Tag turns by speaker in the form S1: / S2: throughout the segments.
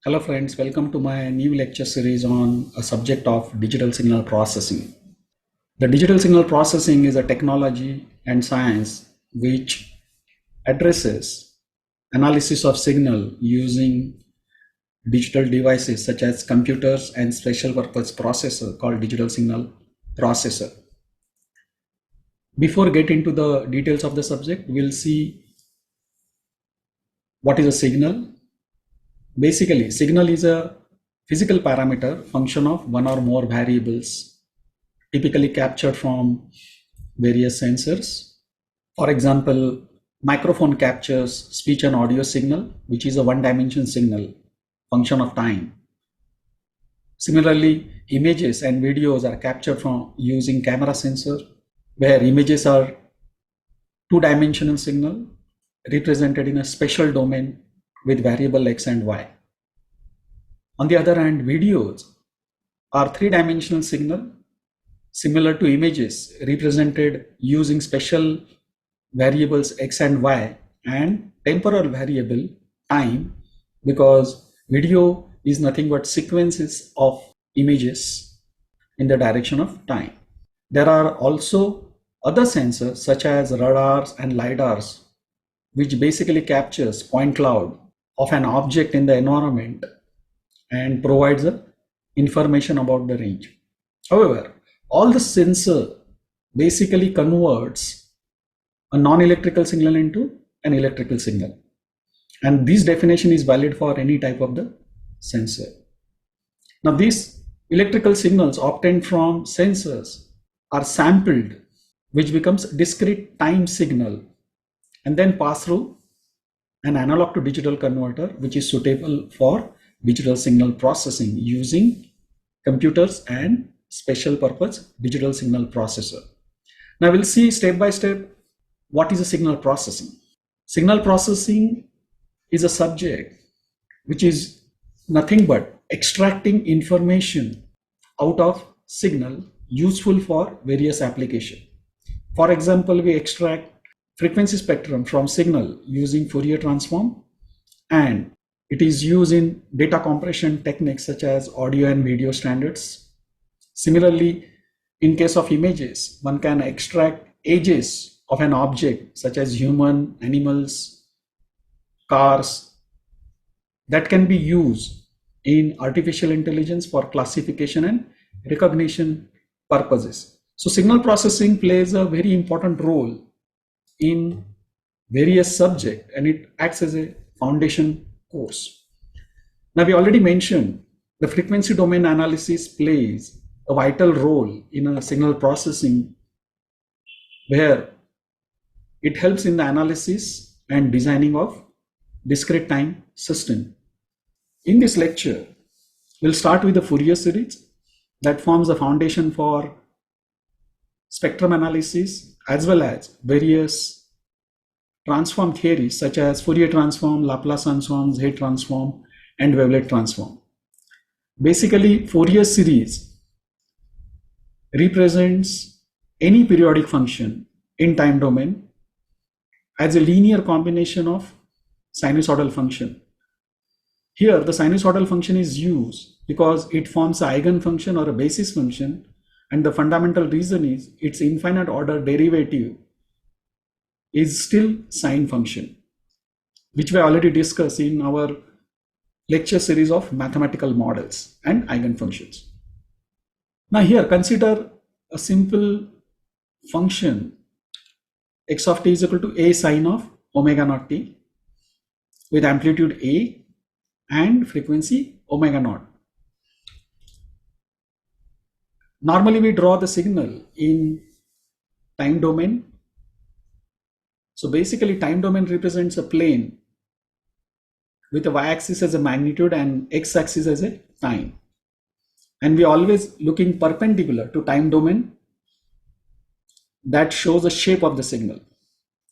S1: Hello friends, welcome to my new lecture series on a subject of digital signal processing. The digital signal processing is a technology and science which addresses analysis of signal using digital devices such as computers and special purpose processor called digital signal processor. Before getting into the details of the subject, we'll see what is a signal. Basically, signal is a physical parameter function of one or more variables, typically captured from various sensors. For example, microphone captures speech and audio signal, which is a one-dimensional signal, function of time. Similarly, images and videos are captured from using camera sensor, where images are two-dimensional signal represented in a special domain with variable x and y. On the other hand, videos are three-dimensional signal similar to images represented using special variables x and y and temporal variable time, because video is nothing but sequences of images in the direction of time. There are also other sensors such as radars and lidars, which basically captures point cloud of an object in the environment and provides information about the range. However, all the sensor basically converts a non-electrical signal into an electrical signal, and this definition is valid for any type of the sensor. Now, these electrical signals obtained from sensors are sampled, which becomes discrete time signal, and then pass through an analog to digital converter, which is suitable for digital signal processing using computers and special purpose digital signal processor. Now we'll see step by step what is a signal processing. Signal processing is a subject which is nothing but extracting information out of signal useful for various applications. For example, we extract frequency spectrum from signal using Fourier transform, and it is used in data compression techniques such as audio and video standards. Similarly, in case of images, one can extract edges of an object such as human, animals, cars, that can be used in artificial intelligence for classification and recognition purposes. So signal processing plays a very important role in various subjects, and it acts as a foundation course. Now, we already mentioned the frequency domain analysis plays a vital role in a signal processing, where it helps in the analysis and designing of discrete time system. In this lecture, we'll start with the Fourier series that forms the foundation for spectrum analysis, as well as various transform theories such as Fourier transform, Laplace transform, Z transform, and wavelet transform. Basically, Fourier series represents any periodic function in time domain as a linear combination of sinusoidal function. Here, the sinusoidal function is used because it forms an eigenfunction or a basis function, and the fundamental reason is its infinite order derivative is still sine function, which we already discussed in our lecture series of mathematical models and eigenfunctions. Now here, consider a simple function x of t is equal to a sine of omega naught t with amplitude a and frequency omega naught. Normally we draw the signal in time domain. So basically, time domain represents a plane with a y-axis as a magnitude and x-axis as a time. And we always looking perpendicular to time domain that shows the shape of the signal.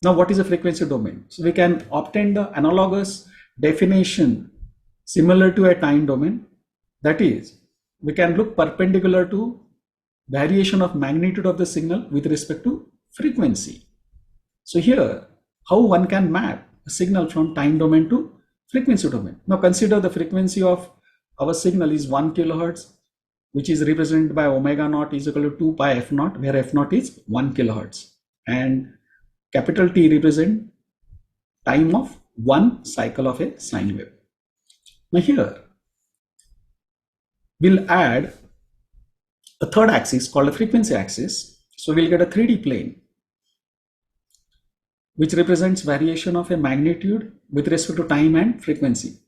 S1: Now, what is a frequency domain? So we can obtain the analogous definition similar to a time domain. That is, we can look perpendicular to variation of magnitude of the signal with respect to frequency. So here, how one can map a signal from time domain to frequency domain. Now consider the frequency of our signal is 1 kilohertz, which is represented by omega naught is equal to 2 pi f naught, where f naught is 1 kilohertz, and capital T represent time of one cycle of a sine wave. Now here we'll add a third axis called a frequency axis. So we'll get a 3D plane which represents variation of a magnitude with respect to time and frequency.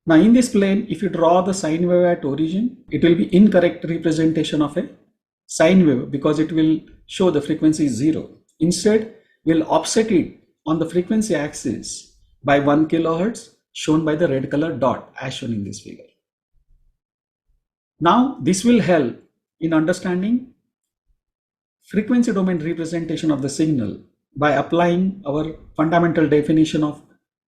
S1: Now in this plane, if you draw the sine wave at origin, it will be incorrect representation of a sine wave because it will show the frequency is 0. Instead, we'll offset it on the frequency axis by 1 kilohertz, shown by the red color dot as shown in this figure. Now this will help in understanding frequency domain representation of the signal by applying our fundamental definition of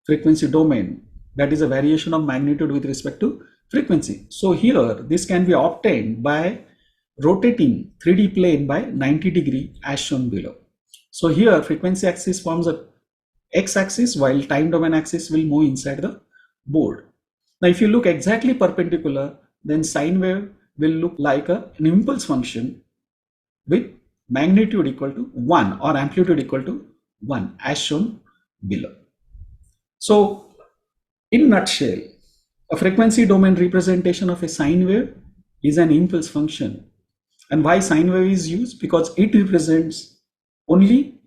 S1: frequency domain, that is a variation of magnitude with respect to frequency. So here this can be obtained by rotating 3D plane by 90 degree as shown below. So here frequency axis forms a x-axis while time domain axis will move inside the board. Now if you look exactly perpendicular, then sine wave will look like an impulse function with magnitude equal to 1 or amplitude equal to 1 as shown below. So in nutshell, a frequency domain representation of a sine wave is an impulse function. And why sine wave is used? Because it represents only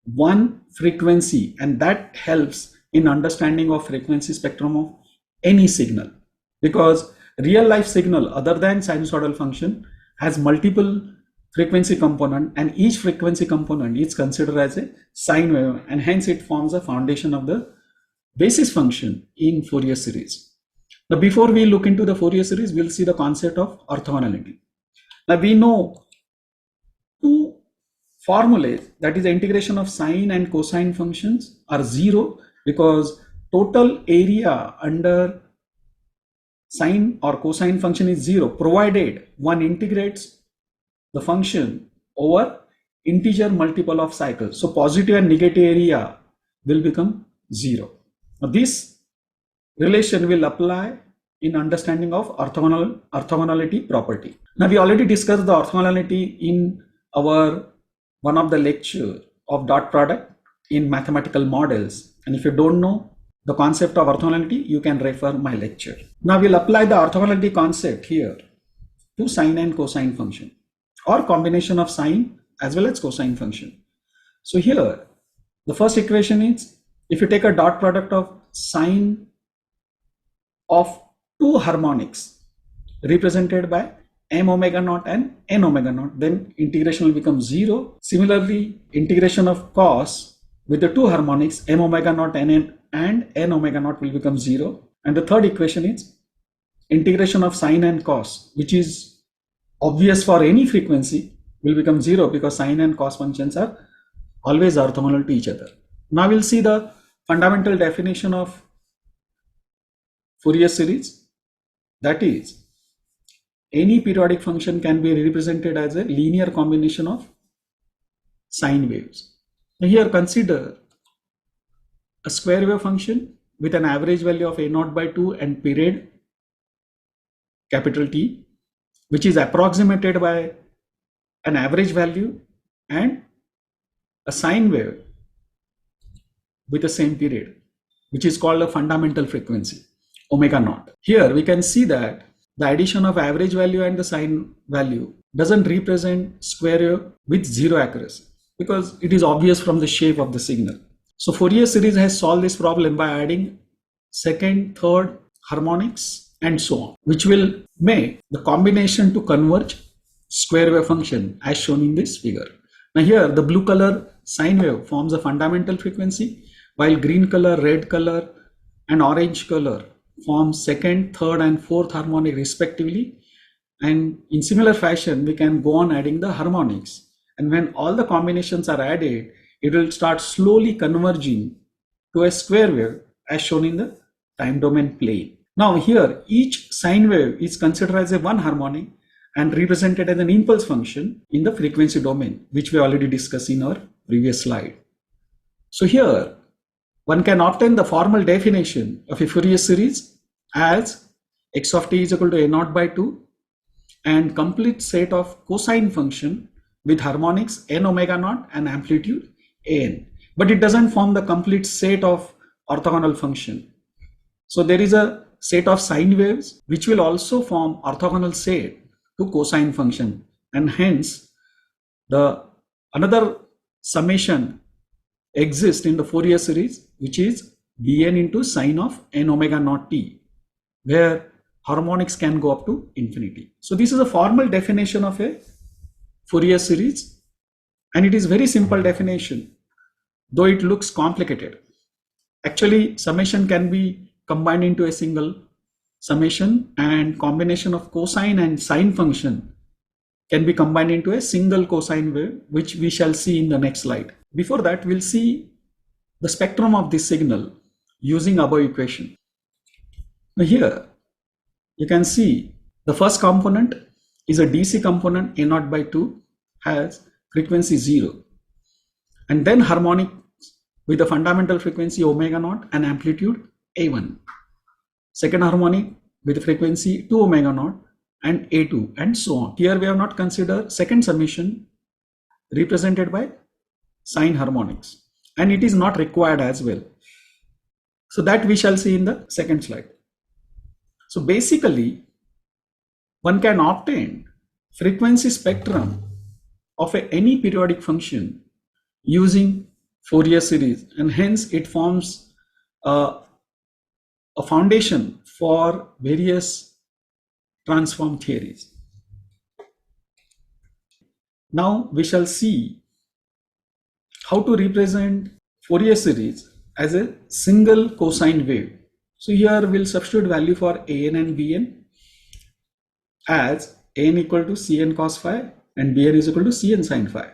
S1: one frequency, and that helps in understanding of frequency spectrum of any signal, because real life signal other than sinusoidal function has multiple frequency component, and each frequency component is considered as a sine wave, and hence it forms a foundation of the basis function in Fourier series. Now before we look into the Fourier series, we'll see the concept of orthogonality. Now we know two formulas, that is the integration of sine and cosine functions are 0 because total area under sine or cosine function is 0 provided one integrates the function over integer multiple of cycles. So positive and negative area will become 0. Now this relation will apply in understanding of orthogonality property. Now we already discussed the orthogonality in our one of the lecture of dot product in mathematical models, and if you don't know the concept of orthogonality, you can refer my lecture. Now we'll apply the orthogonality concept here to sine and cosine function or combination of sine as well as cosine function. So here the first equation is, if you take a dot product of sine of two harmonics represented by m omega naught and n omega naught, then integration will become 0. Similarly, integration of cos with the two harmonics m omega naught and n omega naught will become 0. And the third equation is integration of sine and cos, which is obvious for any frequency, will become 0 because sine and cos functions are always orthogonal to each other. Now we'll see the fundamental definition of Fourier series, that is any periodic function can be represented as a linear combination of sine waves. Now here consider a square wave function with an average value of a0 by 2 and period capital T, which is approximated by an average value and a sine wave with the same period, which is called a fundamental frequency omega naught. Here we can see that the addition of average value and the sine value doesn't represent square wave with 0 accuracy because it is obvious from the shape of the signal. So Fourier series has solved this problem by adding second, third harmonics and so on, which will make the combination to converge square wave function as shown in this figure. Now here the blue color sine wave forms a fundamental frequency, while green color, red color and orange color forms second, third and fourth harmonic respectively. And in similar fashion we can go on adding the harmonics, and when all the combinations are added, it will start slowly converging to a square wave as shown in the time domain plane. Now here each sine wave is considered as a one harmonic and represented as an impulse function in the frequency domain, which we already discussed in our previous slide. So here one can obtain the formal definition of a Fourier series as x of t is equal to a naught by 2 and complete set of cosine function with harmonics n omega naught and amplitude an. But it doesn't form the complete set of orthogonal function. So there is a set of sine waves which will also form orthogonal set to cosine function, and hence the another summation exists in the Fourier series, which is bn into sine of n omega naught t, where harmonics can go up to infinity. So this is a formal definition of a Fourier series, and it is very simple definition, though it looks complicated. Actually, summation can be combined into a single summation, and combination of cosine and sine function can be combined into a single cosine wave, which we shall see in the next slide. Before that, we'll see the spectrum of this signal using above equation. Now here you can see the first component is a DC component a naught by 2, has frequency 0, and then harmonic with the fundamental frequency omega naught and amplitude a1. Second harmonic with frequency 2 omega naught and a2, and so on. Here we have not considered second summation represented by sine harmonics, and it is not required as well. So that we shall see in the second slide. So basically, one can obtain frequency spectrum of any periodic function using Fourier series, and hence it forms a foundation for various transform theories. Now we shall see how to represent Fourier series as a single cosine wave. So here we'll substitute value for an and bn as an equal to cn cos phi and bn is equal to cn sin phi.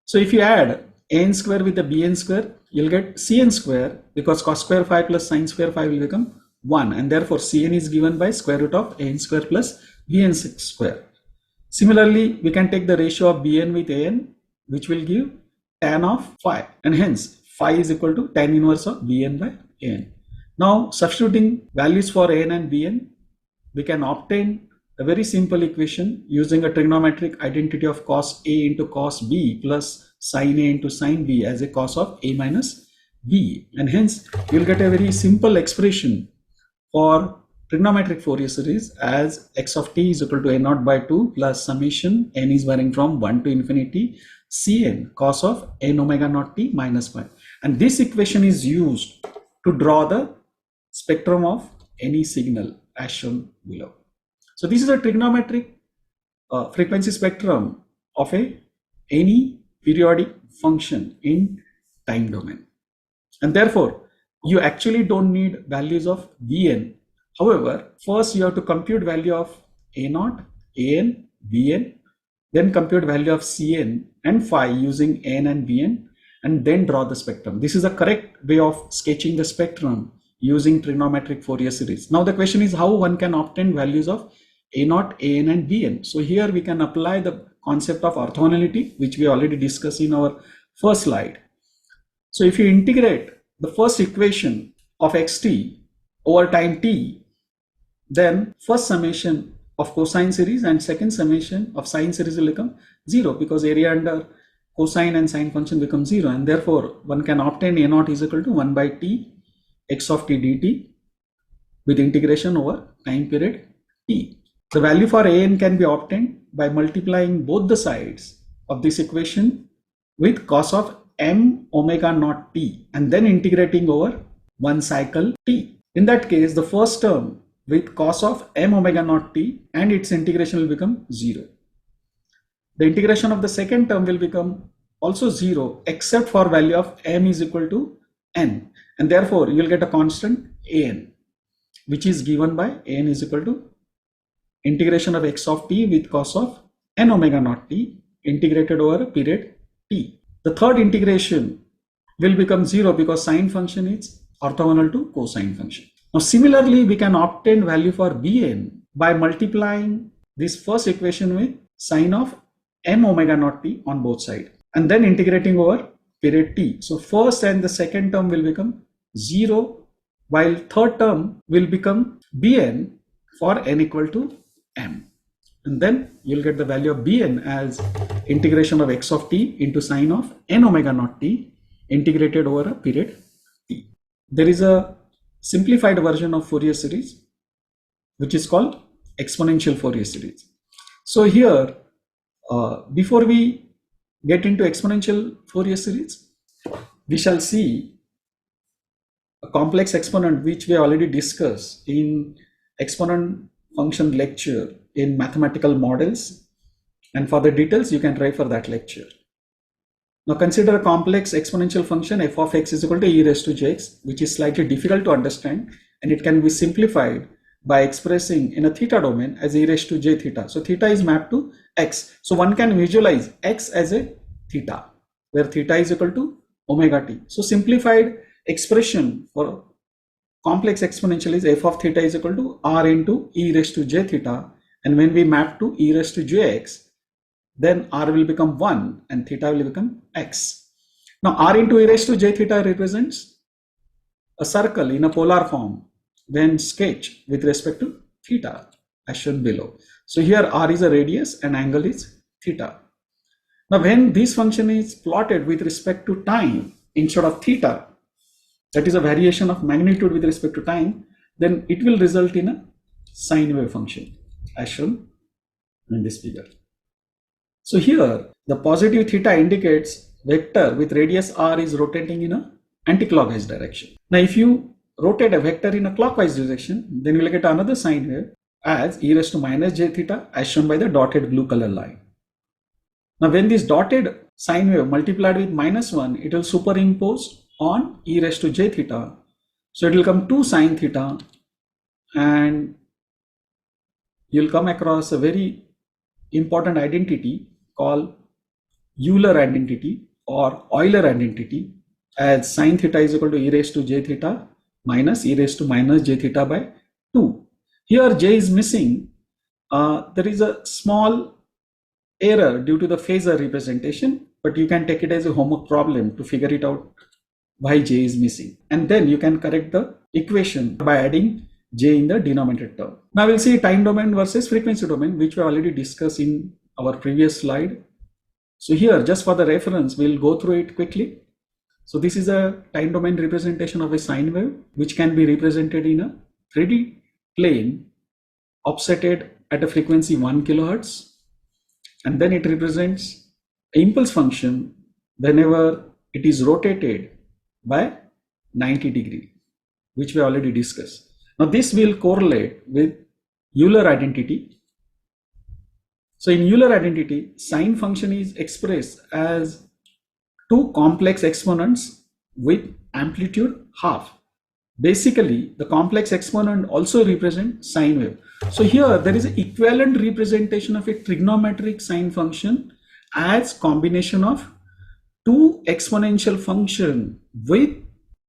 S1: So if you add an square with the bn square, you'll get cn square, because cos square phi plus sin square phi will become 1, and therefore cn is given by square root of an square plus bn square. Similarly, we can take the ratio of bn with an, which will give tan of phi, and hence phi is equal to tan inverse of bn by an. Now substituting values for an and bn, we can obtain a very simple equation using a trigonometric identity of cos a into cos b plus sin a into sin b as a cos of a minus b, and hence you will get a very simple expression for trigonometric Fourier series as x of t is equal to a naught by 2 plus summation n is varying from 1 to infinity cn cos of n omega naught t minus pi, and this equation is used to draw the spectrum of any signal as shown below. So this is a trigonometric frequency spectrum of any periodic function in time domain, and therefore you actually don't need values of bn. However, first you have to compute value of a naught, an, bn, then compute value of cn and phi using n and bn, and then draw the spectrum. This is the correct way of sketching the spectrum using trigonometric Fourier series. Now the question is how one can obtain values of a naught, an and bn. So here we can apply the concept of orthogonality, which we already discussed in our first slide. So if you integrate the first equation of xt over time t, then first summation of cosine series and second summation of sine series will become 0, because area under cosine and sine function becomes 0, and therefore one can obtain a naught is equal to 1 by t x of t dt with integration over time period t. The value for an can be obtained by multiplying both the sides of this equation with cos of m omega naught t and then integrating over one cycle t. In that case, the first term with cos of m omega naught t and its integration will become 0. The integration of the second term will become also 0 except for value of m is equal to n, and therefore you will get a constant an, which is given by an is equal to integration of x of t with cos of n omega naught t integrated over a period t. The third integration will become 0 because sine function is orthogonal to cosine function. Now similarly, we can obtain value for bn by multiplying this first equation with sine of m omega naught t on both sides and then integrating over period t. So first and the second term will become 0, while third term will become Bn for n equal to m. And then you'll get the value of Bn as integration of x of t into sine of n omega naught t integrated over a period t. There is a simplified version of Fourier series which is called exponential Fourier series. So here, before we get into exponential Fourier series, we shall see a complex exponent which we already discussed in exponent function lecture in mathematical models, and for the details you can try for that lecture. Now consider a complex exponential function f of x is equal to e raised to jx, which is slightly difficult to understand, and it can be simplified by expressing in a theta domain as e raised to j theta. So theta is mapped to x, so one can visualize x as a theta where theta is equal to omega t. So simplified expression for complex exponential is f of theta is equal to r into e raised to j theta, and when we map to e raised to jx, then r will become 1 and theta will become x. Now r into e raised to j theta represents a circle in a polar form when sketched with respect to theta as shown below. So here r is a radius and angle is theta. Now when this function is plotted with respect to time instead of theta, that is a variation of magnitude with respect to time, then it will result in a sine wave function as shown in this figure. So here the positive theta indicates vector with radius r is rotating in a anti-clockwise direction. Now if you rotate a vector in a clockwise direction, then you will get another sine wave as e raised to minus j theta as shown by the dotted blue color line. Now when this dotted sine wave multiplied with -1, it will superimpose on e raised to j theta. So it will come 2 sine theta, and you'll come across a very important identity called Euler identity or Euler identity, as sine theta is equal to e raised to j theta minus e raised to minus j theta by 2. Here j is missing. There is a small error due to the phasor representation, but you can take it as a homework problem to figure it out why j is missing, and then you can correct the equation by adding j in the denominator term. Now we'll see time domain versus frequency domain, which we already discussed in our previous slide. So here, just for the reference, we'll go through it quickly. So this is a time domain representation of a sine wave, which can be represented in a 3D plane offsetted at a frequency 1 kilohertz, and then it represents an impulse function whenever it is rotated by 90 degree, which we already discussed. Now this will correlate with Euler identity. So in Euler identity, sine function is expressed as two complex exponents with amplitude half. Basically, the complex exponent also represents sine wave. So here there is an equivalent representation of a trigonometric sine function as combination of two exponential function with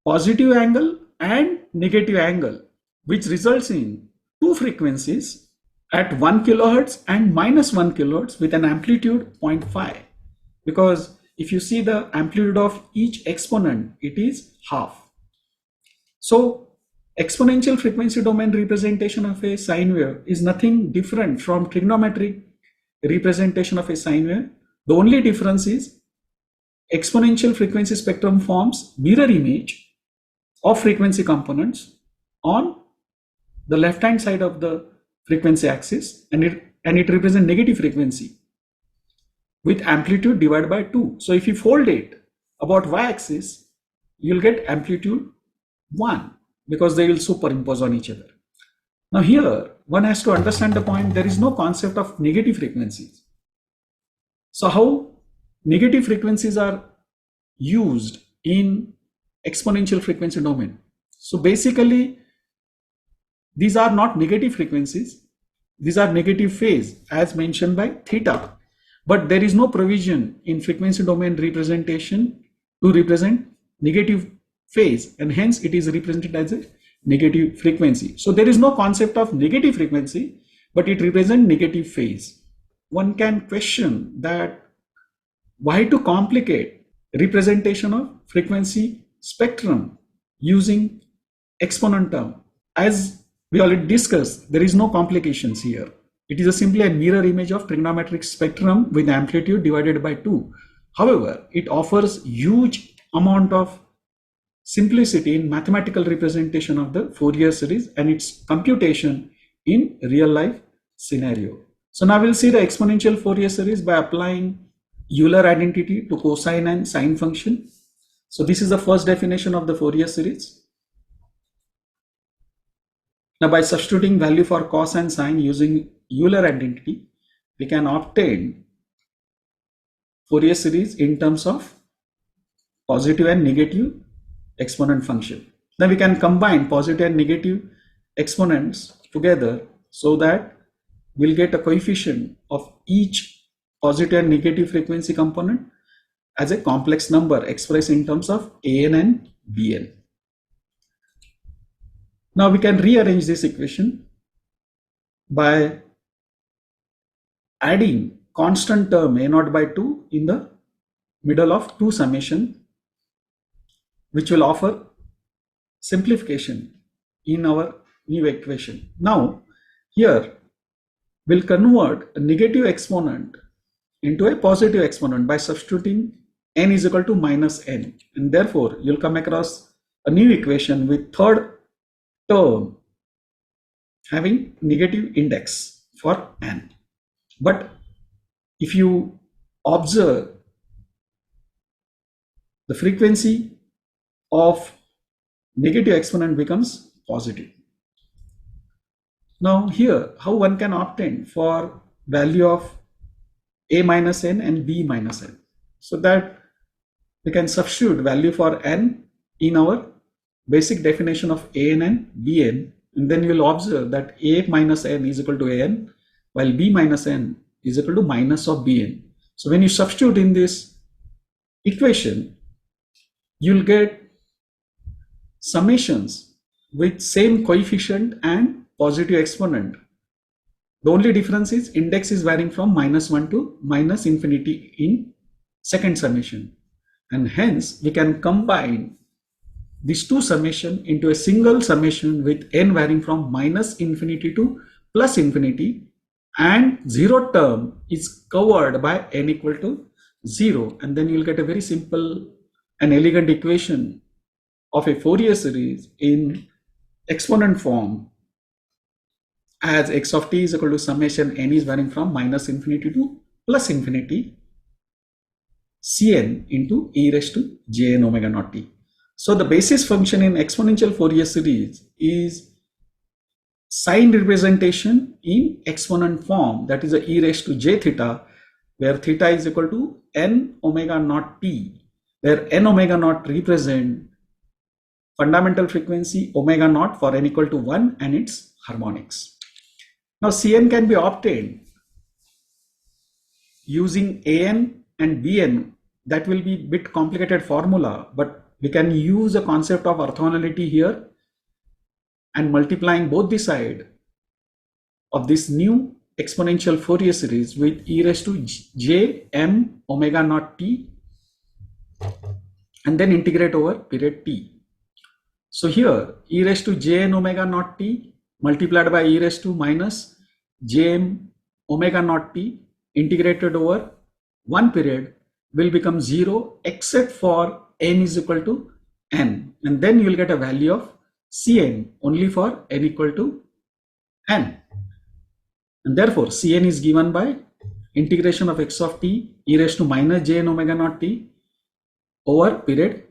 S1: positive angle and negative angle, which results in two frequencies at 1 kilohertz and -1 kilohertz with an amplitude 0.5, because if you see the amplitude of each exponent, it is half. So exponential frequency domain representation of a sine wave is nothing different from trigonometric representation of a sine wave. The only difference is exponential frequency spectrum forms mirror image of frequency components on the left hand side of the frequency axis, and it represents negative frequency with amplitude divided by 2. So if you fold it about y-axis, you'll get amplitude 1 because they will superimpose on each other. Now here one has to understand the point, there is no concept of negative frequencies. So how negative frequencies are used in exponential frequency domain? So basically these are not negative frequencies, these are negative phase as mentioned by theta, but there is no provision in frequency domain representation to represent negative phase, and hence it is represented as a negative frequency. So there is no concept of negative frequency, but it represents negative phase. One can question that why to complicate representation of frequency spectrum using exponent term. As we already discussed, there is no complications here. It is simply a mirror image of trigonometric spectrum with amplitude divided by 2. However, it offers huge amount of simplicity in mathematical representation of the Fourier series and its computation in real life scenario. So now we'll see the exponential Fourier series by applying Euler identity to cosine and sine function. So this is the first definition of the Fourier series. Now by substituting value for cos and sine using Euler identity, we can obtain Fourier series in terms of positive and negative exponent function. Then we can combine positive and negative exponents together so that we'll get a coefficient of each positive and negative frequency component as a complex number expressed in terms of an and bn. Now we can rearrange this equation by adding constant term a0 by 2 in the middle of 2 summation, which will offer simplification in our new equation. Now here we'll convert a negative exponent into a positive exponent by substituting n is equal to minus n, and therefore you'll come across a new equation with third term having negative index for n. But if you observe, the frequency of negative exponent becomes positive. Now here, how one can obtain for value of a minus n and b minus n, so that we can substitute value for n in our basic definition of an and bn, and then you will observe that a minus n is equal to an, while b minus n is equal to minus of bn. So when you substitute in this equation, you'll get summations with same coefficient and positive exponent. The only difference is index is varying from -1 to -infinity in second summation, and hence we can combine these two summation into a single summation with n varying from -infinity to +infinity, and zero term is covered by n equal to 0, and then you'll get a very simple and elegant equation of a Fourier series in exponent form, as x of t is equal to summation n is varying from -infinity to +infinity Cn into e raised to jn omega naught t. So the basis function in exponential Fourier series is sine representation in exponent form, that is a e raised to j theta, where theta is equal to n omega naught t, where n omega naught represent fundamental frequency omega naught for n equal to 1 and its harmonics. Now Cn can be obtained using an and bn. That will be a bit complicated formula, but we can use a concept of orthogonality here, and multiplying both the side of this new exponential Fourier series with e raised to j m omega naught t, and then integrate over period t. So here e raised to jn omega naught t multiplied by e raised to minus jm omega naught t integrated over one period will become 0 except for n is equal to n, and then you will get a value of Cn only for n equal to n, and therefore Cn is given by integration of x of t e raised to minus jn omega naught t over period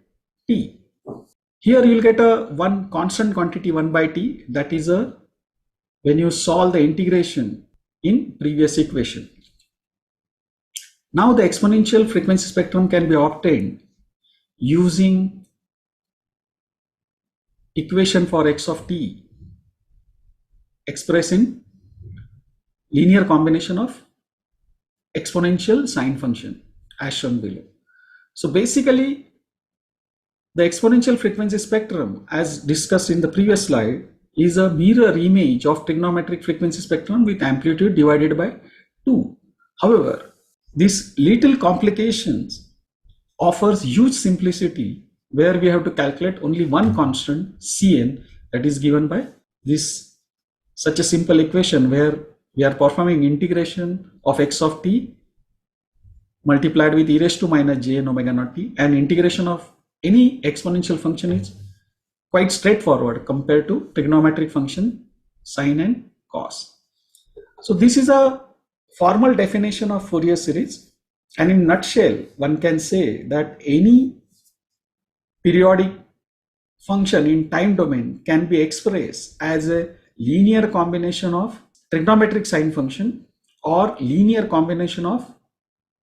S1: t. Here you will get a one constant quantity 1 by t, that is a when you solve the integration in previous equation. Now the exponential frequency spectrum can be obtained using equation for x of t expressed in linear combination of exponential sine function as shown below. So basically the exponential frequency spectrum, as discussed in the previous slide, is a mirror image of trigonometric frequency spectrum with amplitude divided by 2. However, these little complications offers huge simplicity where we have to calculate only one constant Cn, that is given by this such a simple equation where we are performing integration of x of t multiplied with e raised to minus j n omega naught t, and integration of any exponential function is quite straightforward compared to trigonometric function sine and cos. So this is a formal definition of Fourier series, and in nutshell one can say that any periodic function in time domain can be expressed as a linear combination of trigonometric sine function or linear combination of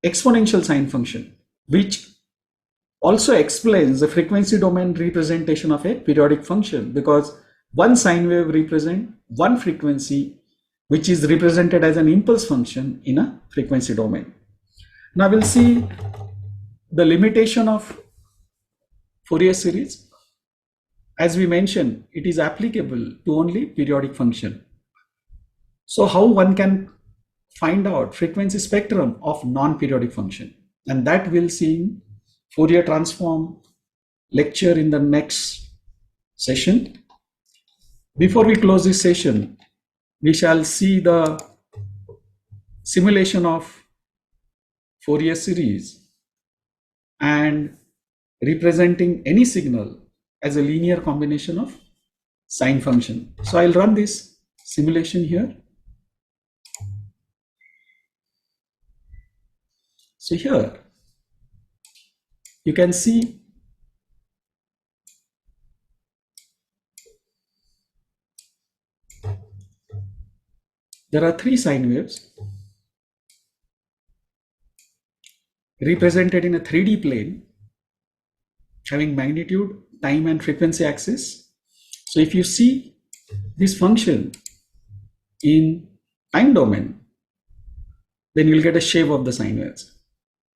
S1: exponential sine function, which also explains the frequency domain representation of a periodic function, because one sine wave represents one frequency which is represented as an impulse function in a frequency domain. Now we'll see the limitation of Fourier series. As we mentioned, it is applicable to only periodic function. So how one can find out frequency spectrum of non-periodic function, and that we'll see in Fourier transform lecture in the next session. Before we close this session, we shall see the simulation of Fourier series and representing any signal as a linear combination of sine function. So I'll run this simulation here. So here you can see there are three sine waves represented in a 3D plane having magnitude, time and frequency axis. So if you see this function in time domain, then you'll get a shape of the sine waves.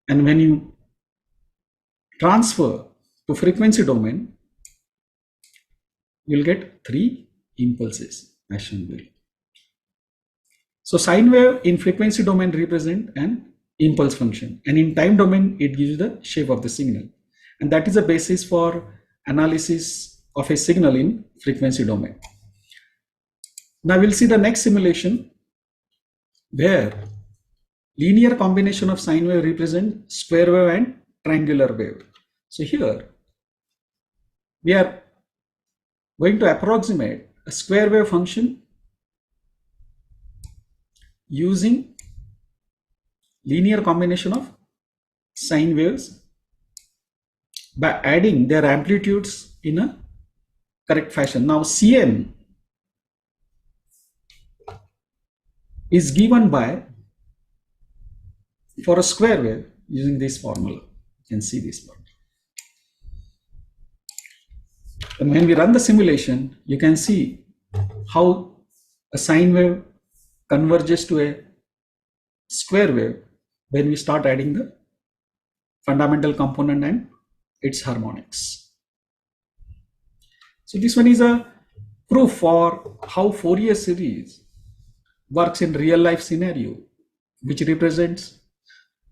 S1: And when you transfer to frequency domain, you'll get three impulses as shown below. So sine wave in frequency domain represent an impulse function, and in time domain it gives you the shape of the signal, and that is the basis for analysis of a signal in frequency domain. Now we'll see the next simulation where linear combination of sine wave represent square wave and triangular wave. So here we are going to approximate a square wave function using linear combination of sine waves by adding their amplitudes in a correct fashion. Now Cn is given by, for a square wave, using this formula. You can see this part. And when we run the simulation, you can see how a sine wave converges to a square wave when we start adding the fundamental component and its harmonics. So this one is a proof for how Fourier series works in real life scenario, which represents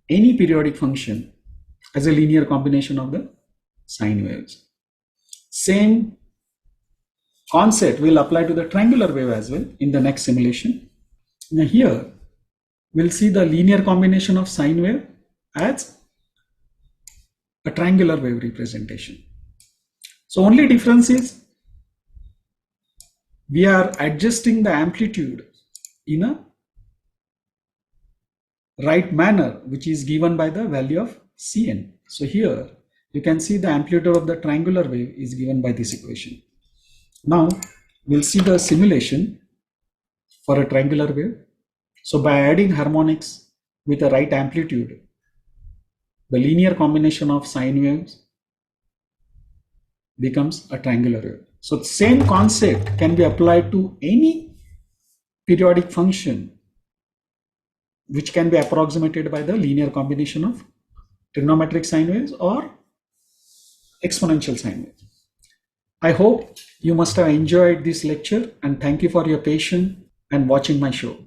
S1: any periodic function as a linear combination of the sine waves. Same concept will apply to the triangular wave as well in the next simulation. Now here we'll see the linear combination of sine wave as a triangular wave representation. So only difference is we are adjusting the amplitude in a right manner, which is given by the value of Cn. So here you can see the amplitude of the triangular wave is given by this equation. Now we'll see the simulation for a triangular wave. So by adding harmonics with the right amplitude, the linear combination of sine waves becomes a triangular wave. So the same concept can be applied to any periodic function which can be approximated by the linear combination of trigonometric sine waves or exponential sine waves. I hope you must have enjoyed this lecture, and thank you for your patience and watching my show.